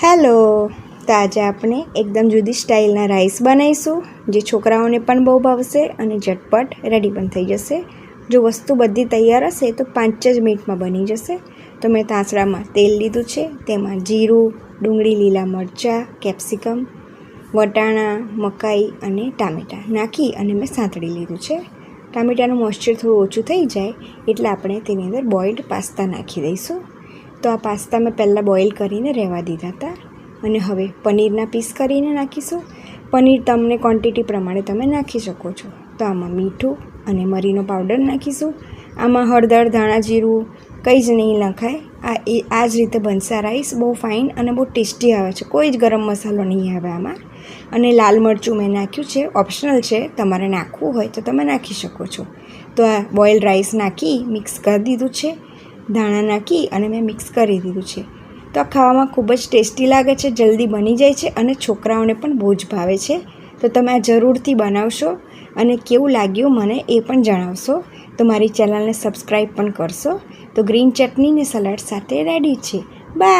Hello, તો આજે આપણે એકદમ જુદી સ્ટાઇલના રાઈસ બનાવીશું જે છોકરાઓને પણ બહુ ભાવશે અને ઝટપટ રેડી પણ થઈ જશે. જો વસ્તુ બધી તૈયાર હશે તો 5 જ મિનિટમાં બની જશે. તો મેં તાંસળામાં તેલ લીધું છે, તેમાં જીરું, ડુંગળી, લીલા મરચાં, કેપ્સિકમ, વટાણા, મકાઈ અને ટામેટાં નાખી અને મેં સાંતળી લીધું છે. ટામેટાનું મોઇશ્ચર થોડું ઓછું થઈ જાય એટલે આપણે તેની અંદર બોઇલ્ડ પાસ્તા નાખી દઈશું. તો આ પાસ્તા મેં પહેલાં બોઇલ કરીને રહેવા દીધા હતા અને હવે પનીરના પીસ કરીને નાખીશું. પનીર તમને ક્વોન્ટિટી પ્રમાણે તમે નાખી શકો છો. તો આમાં મીઠું અને મરીનો પાવડર નાખીશું. આમાં હળદર, ધાણા જીરું કંઈ જ નહીં નખાય. આ જ રીતે બનશે આ રાઈસ. બહુ ફાઇન અને બહુ ટેસ્ટી આવે છે. કોઈ જ ગરમ મસાલો નહીં આવે આમાં. અને લાલ મરચું મેં નાખ્યું છે, ઓપ્શનલ છે, તમારે નાખવું હોય તો તમે નાખી શકો છો. તો આ બોઇલ્ડ રાઈસ નાખી મિક્સ કરી દીધું છે. ધાણા નાખી અને મેં મિક્સ કરી દીધું છે. તો આ ખાવામાં ખૂબ જ ટેસ્ટી લાગે છે, જલ્દી બની જાય છે અને છોકરાઓને પણ બહુ જ ભાવે છે. તો તમે આ જરૂરથી બનાવશો અને કેવું લાગ્યું મને એ પણ જણાવશો. તો મારી ચેનલને સબસ્ક્રાઈબ પણ કરશો. તો ગ્રીન ચટણી ને સલાડ સાથે રેડી છે. બાય.